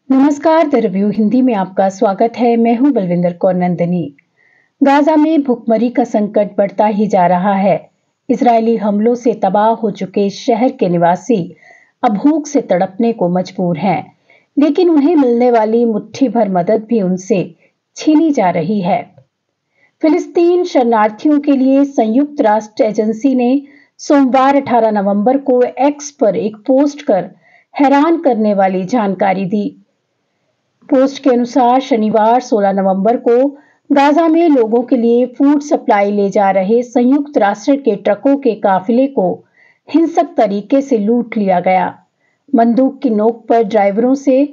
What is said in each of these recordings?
नमस्कार, the review Hindi में आपका स्वागत है। मैं हूं बलविंदर कौर नंदनी। गाजा में भुखमरी का संकट बढ़ता ही जा रहा है। इजरायली हमलों से तबाह हो चुके शहर के निवासी अब भूख से तड़पने को मजबूर हैं, लेकिन उन्हें मिलने वाली मुट्ठी भर मदद भी उनसे छीनी जा रही है। फिलिस्तीन शरणार्थियों के लिए संयुक्त राष्ट्र एजेंसी ने सोमवार 18 नवंबर को एक्स पर एक पोस्ट कर हैरान करने वाली जानकारी दी। पोस्ट के अनुसार शनिवार 16 नवंबर को गाजा में लोगों के लिए फूड सप्लाई ले जा रहे संयुक्त राष्ट्र के ट्रकों के काफिले को हिंसक तरीके से लूट लिया गया। बंदूक की नोक पर ड्राइवरों से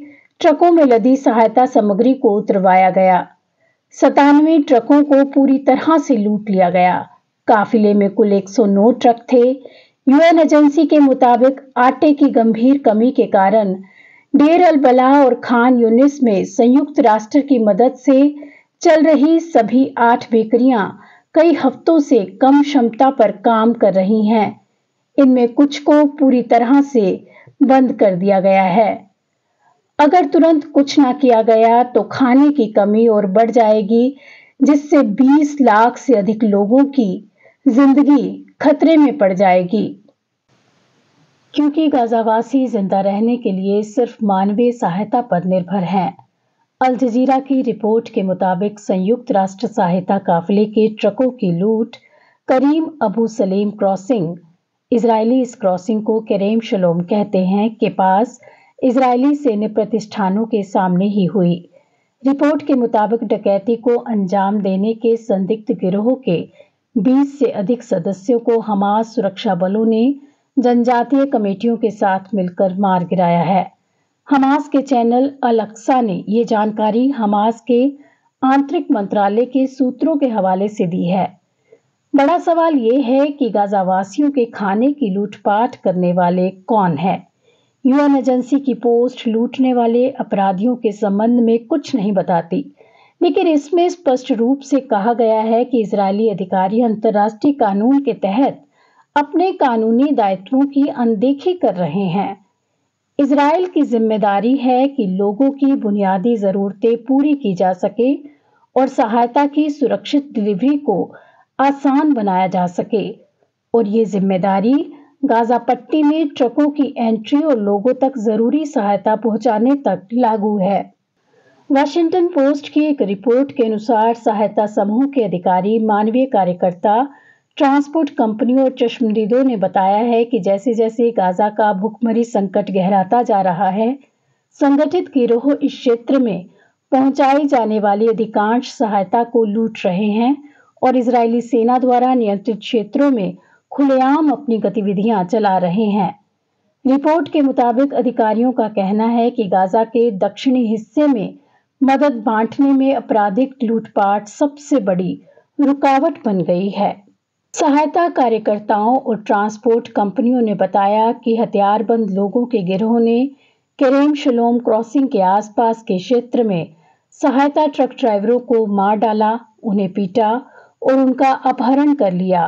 ट्रकों में लदी सहायता सामग्री को उतरवाया गया। 97 ट्रकों को पूरी तरह से लूट लिया गया। काफिले में कुल 109 ट्रक थे। यूएन एजेंसी के मुताबिक आटे की गंभीर कमी के कारण डेर अल बला और खान यूनिस में संयुक्त राष्ट्र की मदद से चल रही सभी 8 बेकरियां कई हफ्तों से कम क्षमता पर काम कर रही हैं। इनमें कुछ को पूरी तरह से बंद कर दिया गया है। अगर तुरंत कुछ ना किया गया तो खाने की कमी और बढ़ जाएगी, जिससे 20 लाख से अधिक लोगों की जिंदगी खतरे में पड़ जाएगी। क्योंकि गाजावासी जिंदा रहने के लिए सिर्फ मानवीय सहायता पर निर्भर हैं। अल जजीरा की रिपोर्ट के मुताबिक संयुक्त राष्ट्र सहायता काफिले के ट्रकों की लूट करीम अबू सलीम क्रॉसिंग, इजरायली इस क्रॉसिंग को केरेम शलोम कहते हैं, के पास इजरायली सैन्य प्रतिष्ठानों के सामने ही हुई। रिपोर्ट के मुताबिक डकैती को अंजाम देने के संदिग्ध गिरोह के 20 से अधिक सदस्यों को हमास सुरक्षा बलों ने जनजातीय कमेटियों के साथ मिलकर मार गिराया है। हमास के चैनल अल अक्सा ने ये जानकारी हमास के आंतरिक मंत्रालय के सूत्रों के हवाले से दी है। बड़ा सवाल ये है कि गाजावासियों के खाने की लूटपाट करने वाले कौन है। यूएन एजेंसी की पोस्ट लूटने वाले अपराधियों के संबंध में कुछ नहीं बताती, लेकिन इसमें स्पष्ट रूप से कहा गया है कि इजरायली अधिकारी अंतर्राष्ट्रीय कानून के तहत अपने कानूनी दायित्वों की अनदेखी कर रहे हैं। इजराइल की जिम्मेदारी है कि लोगों की बुनियादी जरूरतें पूरी की जा सके और सहायता की सुरक्षित डिलीवरी को आसान बनाया जा सके, और ये जिम्मेदारी गाजा पट्टी में ट्रकों की एंट्री और लोगों तक जरूरी सहायता पहुंचाने तक लागू है। वाशिंगटन पोस्ट की एक रिपोर्ट के अनुसार सहायता समूह के अधिकारी, मानवीय कार्यकर्ता, ट्रांसपोर्ट कंपनियों और चश्मदीदों ने बताया है कि जैसे जैसे गाजा का भुखमरी संकट गहराता जा रहा है, संगठित गिरोह इस क्षेत्र में पहुंचाई जाने वाली अधिकांश सहायता को लूट रहे हैं और इजरायली सेना द्वारा नियंत्रित क्षेत्रों में खुलेआम अपनी गतिविधियां चला रहे हैं। रिपोर्ट के मुताबिक अधिकारियों का कहना है कि गाजा के दक्षिणी हिस्से में मदद बांटने में आपराधिक लूटपाट सबसे बड़ी रुकावट बन गई है। सहायता कार्यकर्ताओं और ट्रांसपोर्ट कंपनियों ने बताया कि हथियारबंद लोगों के गिरोह ने केरेम शलोम क्रॉसिंग के आसपास के क्षेत्र में सहायता ट्रक ड्राइवरों को मार डाला, उन्हें पीटा और उनका अपहरण कर लिया।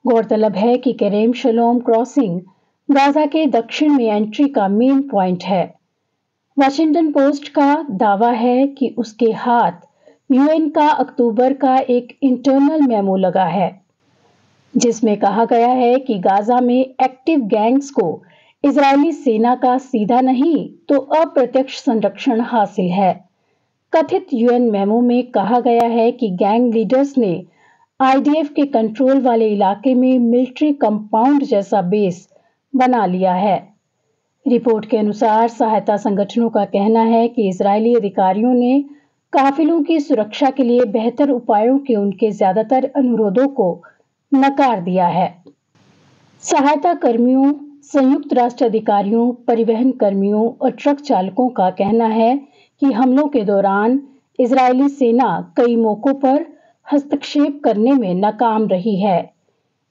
गौरतलब है कि केरेम शलोम क्रॉसिंग गाजा के दक्षिण में एंट्री का मेन पॉइंट है। वाशिंगटन पोस्ट का दावा है कि उसके हाथ यूएन का अक्टूबर का एक इंटरनल मेमो लगा है, जिसमें कहा गया है कि गाजा में एक्टिव गैंग्स को इजरायली सेना का सीधा नहीं तो अप्रत्यक्ष संरक्षण हासिल है। कथित यूएन मेमो में कहा गया है कि गैंग लीडर्स ने आईडीएफ के कंट्रोल वाले इलाके में मिलिट्री कंपाउंड जैसा बेस बना लिया है। रिपोर्ट के अनुसार सहायता संगठनों का कहना है कि इजरायली अधिकारियों ने काफिलों की सुरक्षा के लिए बेहतर उपायों के उनके ज्यादातर अनुरोधों को नकार दिया है। सहायता कर्मियों, संयुक्त राष्ट्र अधिकारियों, परिवहन कर्मियों और ट्रक चालकों का कहना है कि हमलों के दौरान इजरायली सेना कई मौकों पर हस्तक्षेप करने में नाकाम रही है।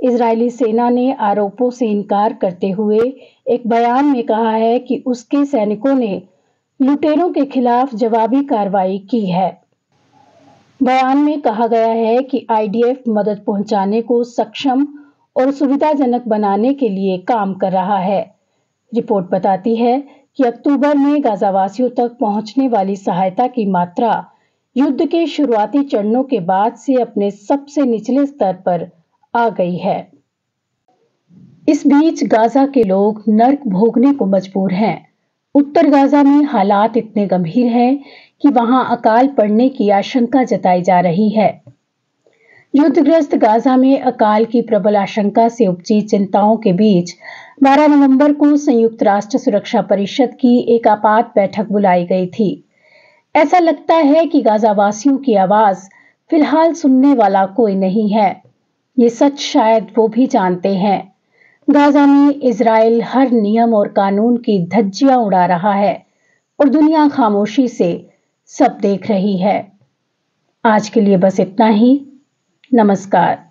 इजरायली सेना ने आरोपों से इनकार करते हुए एक बयान में कहा है कि उसके सैनिकों ने लुटेरों के खिलाफ जवाबी कार्रवाई की है। बयान में कहा गया है कि आईडीएफ मदद पहुंचाने को सक्षम और सुविधाजनक बनाने के लिए काम कर रहा है। रिपोर्ट बताती है कि अक्टूबर में गाजावासियों तक पहुंचने वाली सहायता की मात्रा युद्ध के शुरुआती चरणों के बाद से अपने सबसे निचले स्तर पर आ गई है। इस बीच गाजा के लोग नर्क भोगने को मजबूर हैं। उत्तर गाजा में हालात इतने गंभीर हैं कि वहां अकाल पड़ने की आशंका जताई जा रही है। युद्धग्रस्त गाजा में अकाल की प्रबल आशंका से उपजी चिंताओं के बीच 12 नवंबर को संयुक्त राष्ट्र सुरक्षा परिषद की एक आपात बैठक बुलाई गई थी। ऐसा लगता है कि गाजावासियों की आवाज फिलहाल सुनने वाला कोई नहीं है। ये सच शायद वो भी जानते हैं। गाजा में इजराइल हर नियम और कानून की धज्जियां उड़ा रहा है और दुनिया खामोशी से सब देख रही है। आज के लिए बस इतना ही। नमस्कार।